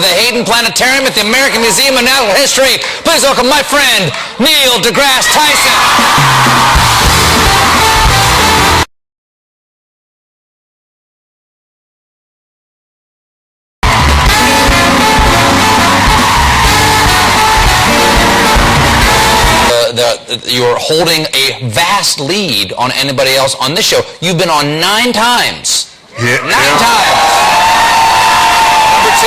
the Hayden Planetarium at the American Museum of Natural History. Please welcome my friend, Neil deGrasse Tyson. You're holding a vast lead on anybody else on this show. You've been on 9 times. Yeah. 9 times. Number 2.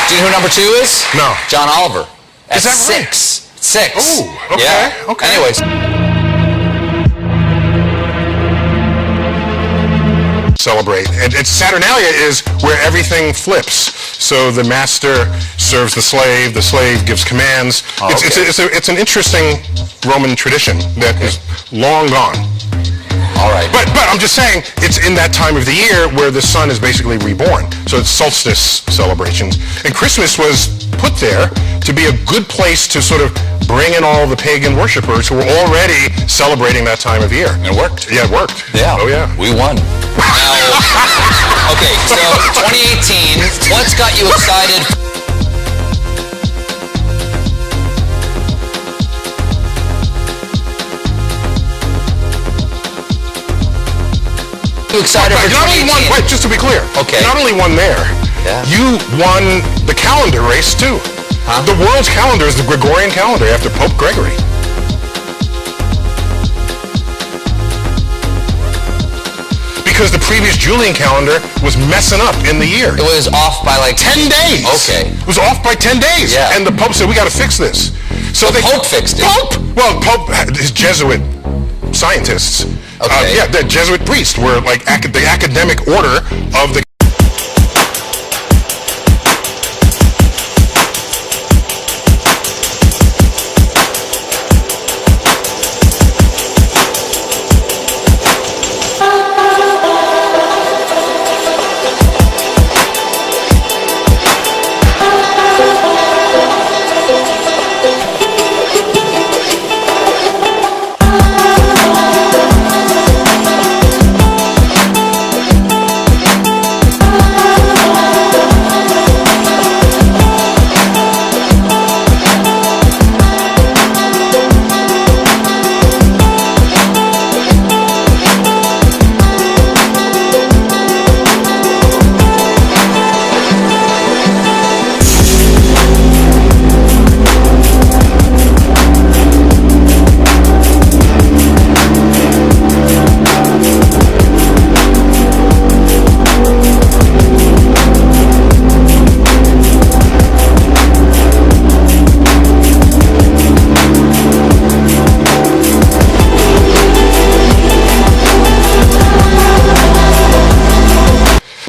Do you know who number 2 is? No. John Oliver. Is that 6. right? 6. Oh, okay. Yeah. Okay. Anyways. Celebrate. And Saturnalia is where everything flips. So the master serves the slave gives commands. Oh, okay. It's an interesting Roman tradition that is long gone. All right. But I'm just saying, it's in that time of the year where the sun is basically reborn. So it's solstice celebrations. And Christmas was put there to be a good place to sort of bring in all the pagan worshipers who were already celebrating that time of year. And it worked. Yeah, it worked. Yeah. Oh, yeah. We won. Now, okay, so 2018, what's got you excited? Excited for not only won, wait, just to be clear, okay. Not only won there, yeah. You won the calendar race too. Huh? The world's calendar is the Gregorian calendar after Pope Gregory. Because the previous Julian calendar was messing up in the year. It was off by like 10 days. Okay. It was off by 10 days. Yeah. And the Pope said, we got to fix this. So the Pope fixed it. Pope? Well, Pope, his Jesuit scientists. Okay. Yeah, the Jesuit priests were like the academic order of the...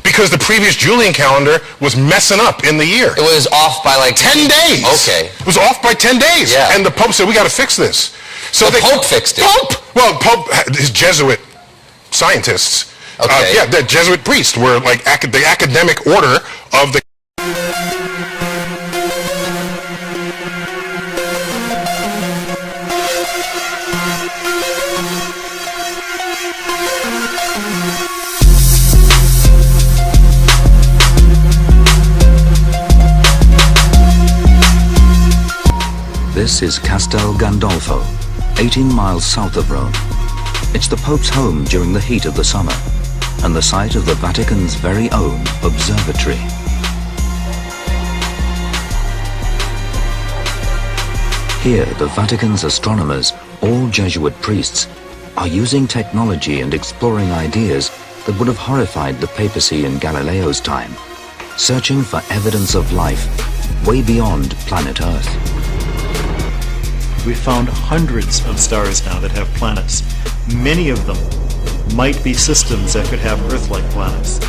Because the previous Julian calendar was messing up in the year. It was off by like 10 days. Okay. It was off by 10 days. Yeah. And the Pope said, we got to fix this. So the Pope fixed it. Pope? Well, Pope, his Jesuit scientists. Okay. Yeah, the Jesuit priests were like the academic order of the... This is Castel Gandolfo, 18 miles south of Rome. It's the Pope's home during the heat of the summer, and the site of the Vatican's very own observatory. Here, the Vatican's astronomers, all Jesuit priests, are using technology and exploring ideas that would have horrified the papacy in Galileo's time, searching for evidence of life way beyond planet Earth. We've found hundreds of stars now that have planets. Many of them might be systems that could have Earth-like planets.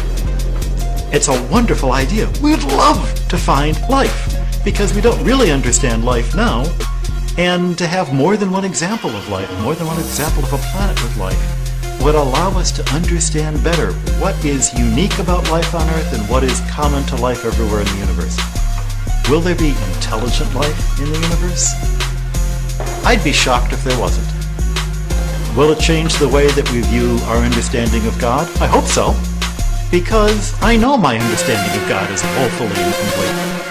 It's a wonderful idea. We'd love to find life because we don't really understand life now, and to have more than one example of life, more than one example of a planet with life, would allow us to understand better what is unique about life on Earth and what is common to life everywhere in the universe. Will there be intelligent life in the universe? I'd be shocked if there wasn't. Will it change the way that we view our understanding of God? I hope so, because I know my understanding of God is woefully incomplete.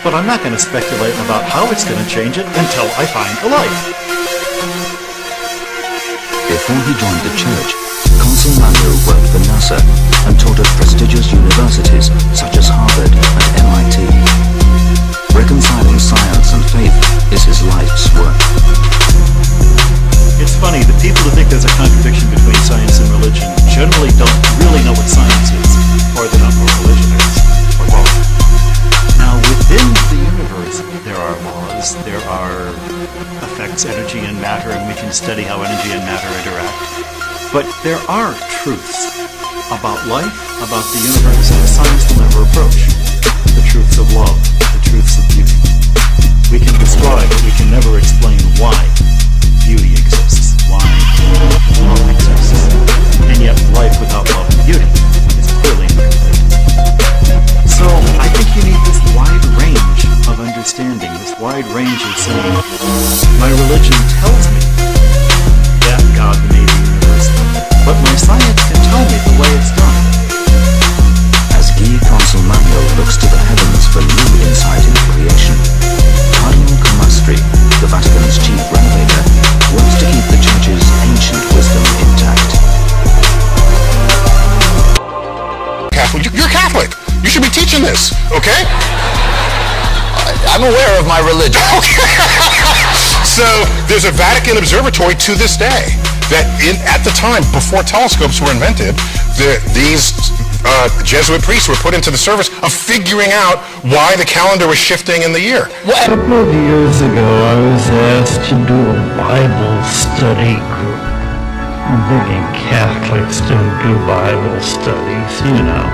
but I'm not going to speculate about how it's going to change it until I find the life. Before he joined the church, Consul Mando worked for NASA and taught at prestigious universities such as Harvard and MIT. Reconciling science and faith is his life's work. It's funny, the people who think there's a contradiction between science and religion generally don't really know what science is, or they don't know what religion is, or both. Now, within the universe, there are laws, there are effects, energy and matter, and we can study how energy and matter interact. But there are truths about life, about the universe, that science will never approach. The truths of love, the truths of beauty. We can describe, but we can never explain why beauty exists, why love exists. And yet life without love and beauty is clearly incomplete. So I think you need this wide range of understanding, this wide range of saying, my religion tells me that God made the universe, but my science can tell me the way it's done. As Guy Consul Mando looks to the heavens for new insight into creation, Cardinal Comastri, the Vatican's chief renovator, wants to keep the Church's ancient wisdom intact. Catholic, you're Catholic. You should be teaching this, okay? I'm aware of my religion. So there's a Vatican observatory to this day that at the time, before telescopes were invented, these Jesuit priests were put into the service of figuring out why the calendar was shifting in the year. A couple of years ago, I was asked to do a Bible study group. I'm thinking Catholics don't do Bible studies, you know.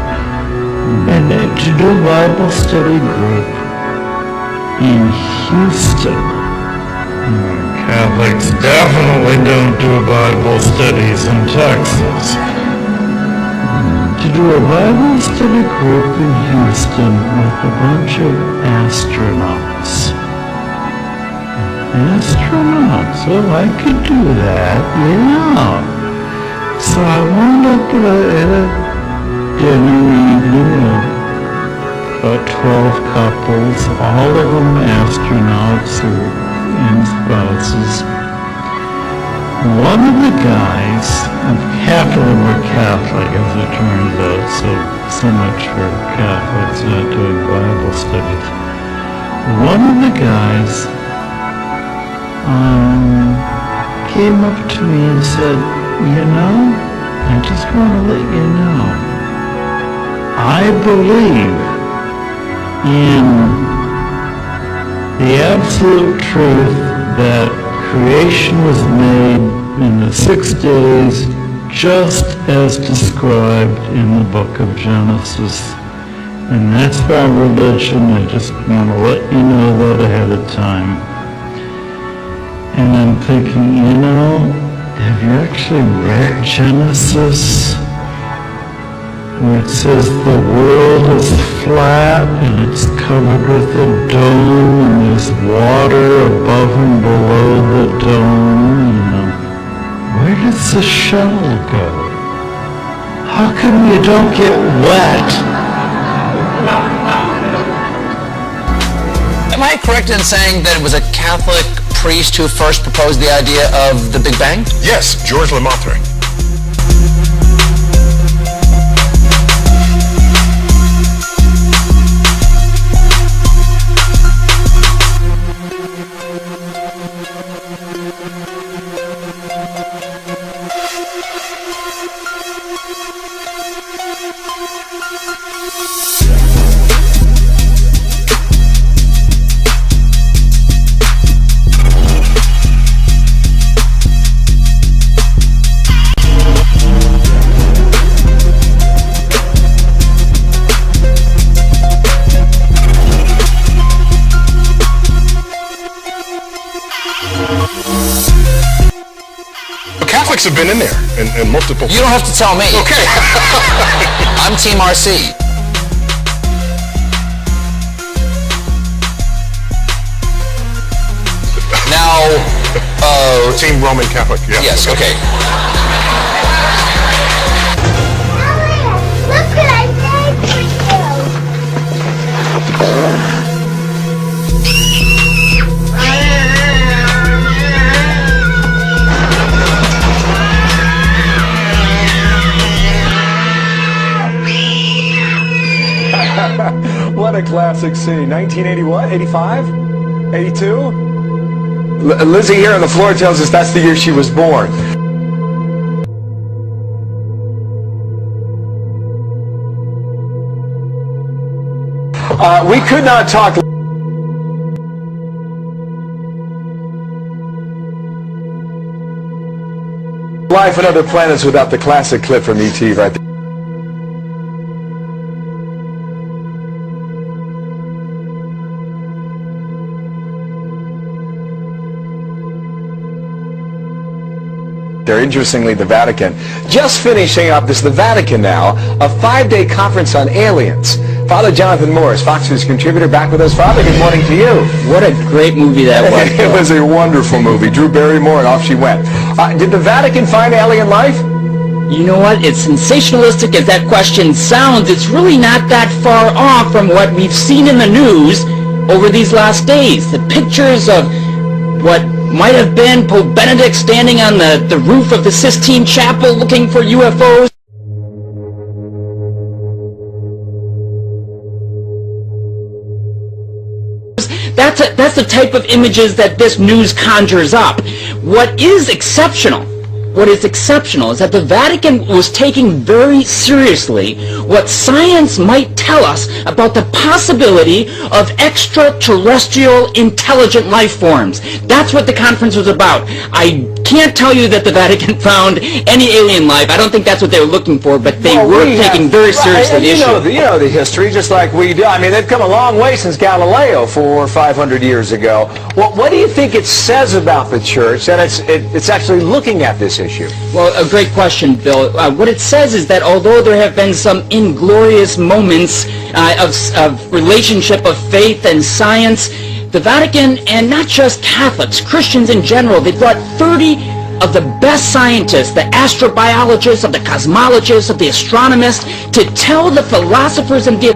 And to do a Bible study group in Houston. Catholics definitely don't do Bible studies in Texas. To do a Bible study group in Houston with a bunch of astronauts. Astronauts, oh, I could do that, yeah. So I wound up at a dinner evening of about 12 couples, all of them astronauts and spouses. One of the guys, half of them were Catholic, as it turns out, so much for Catholics not doing Bible studies. One of the guys came up to me and said, you know, I just want to let you know, I believe in the absolute truth that creation was made in the 6 days just as described in the book of Genesis. And that's our religion. I just want to let you know that ahead of time. And I'm thinking, you know, have you actually read Genesis? Where it says the world is flat and it's covered with a dome and there's water above and below the dome. You know, where does the shuttle go? How come you don't get wet? Am I correct in saying that it was a Catholic priest who first proposed the idea of the Big Bang? Yes, Georges Lemaitre. Catholics have been in there in multiple... You don't have to tell me. Okay. I'm Team RC. Now, Team Roman Catholic, yeah. yes, okay. Look what I made for you. What a classic scene. 1980 what? 85? 82? Lizzie here on the floor tells us that's the year she was born. We could not talk Life on Other Planets without the classic clip from E.T. right there. Interestingly, the Vatican just finishing up this. The Vatican now, a 5-day conference on aliens. Father Jonathan Morris, Fox News contributor, back with us. Father, good morning to you. What a great movie that was. It was a wonderful movie. Drew Barrymore, and off she went. Did the Vatican find alien life? You know what? As sensationalistic as that question sounds, it's really not that far off from what we've seen in the news over these last days. The pictures of what might have been Pope Benedict standing on the roof of the Sistine Chapel looking for UFOs. That's the type of images that this news conjures up. What is exceptional is that the Vatican was taking very seriously what science might tell us about the possibility of extraterrestrial intelligent life forms. That's what the conference was about. I can't tell you that the Vatican found any alien life. I don't think that's what they were looking for, but they were taking very seriously the issue. You know the history, just like we do. I mean, they've come a long way since Galileo 400 or 500 years ago. What do you think it says about the Church that it's actually looking at this issue? Well, a great question, Bill. What it says is that although there have been some inglorious moments of relationship of faith and science, the Vatican, and not just Catholics, Christians in general, they brought 30 of the best scientists, the astrobiologists, of the cosmologists, of the astronomists, to tell the philosophers and the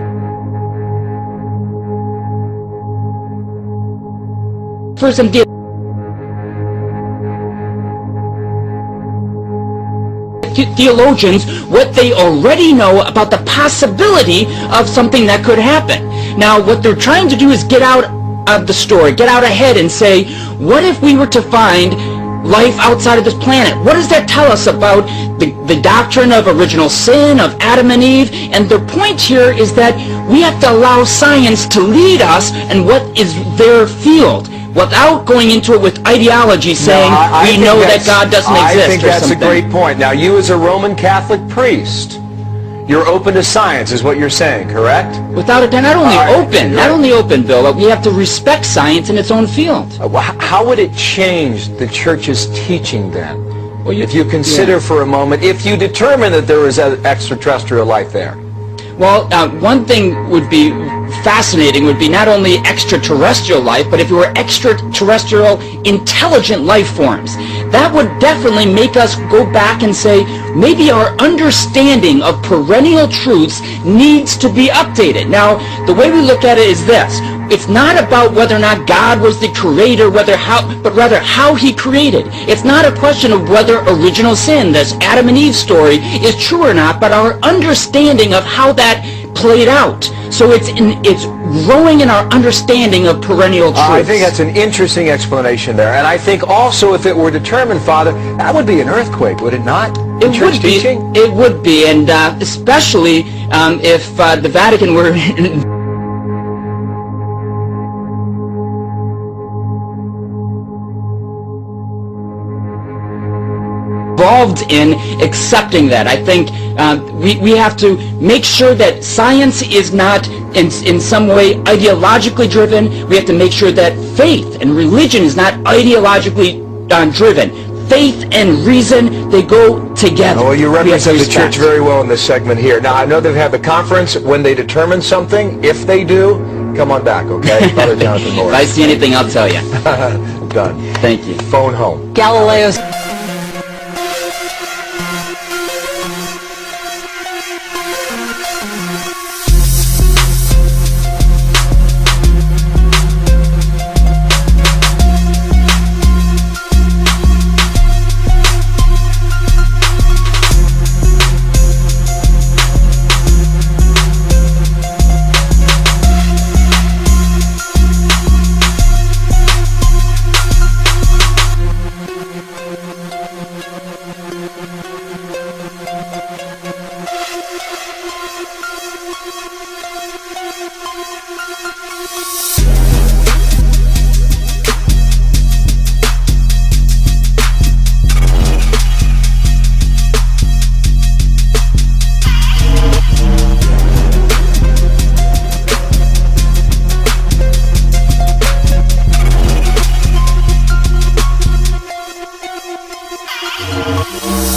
theologians what they already know about the possibility of something that could happen. Now, what they're trying to do is get out of the story, get out ahead and say, what if we were to find life outside of this planet? What does that tell us about the doctrine of original sin, of Adam and Eve? And their point here is that we have to allow science to lead us in what is their field, without going into it with ideology saying we know that God doesn't exist. I think that's a great point. Now, you as a Roman Catholic priest, you're open to science, is what you're saying, correct? Without a doubt, not only open, Bill, but we have to respect science in its own field. How would it change the Church's teaching then? Well, if you consider for a moment, if you determine that there is extraterrestrial life there. Well, one thing would be fascinating would be not only extraterrestrial life, but if you were extraterrestrial intelligent life forms. That would definitely make us go back and say, maybe our understanding of perennial truths needs to be updated. Now, the way we look at it is this. It's not about whether or not God was the creator, but rather how he created. It's not a question of whether original sin, this Adam and Eve story, is true or not, but our understanding of how that played out. So it's growing in our understanding of perennial truths. I think that's an interesting explanation there. And I think also if it were determined, Father, that would be an earthquake, would it not? It would be. It would be, and especially if the Vatican were involved in accepting that. I think we have to make sure that science is not in some way ideologically driven. We have to make sure that faith and religion is not ideologically driven. Faith and reason, they go together. Well, you represent the Church very well in this segment here. Now, I know they've had the conference. When they determine something, if they do, come on back, okay? Father Jonathan Morris. If I see anything, I'll tell you. Done. Thank you. Phone home. Galileo's Thank you.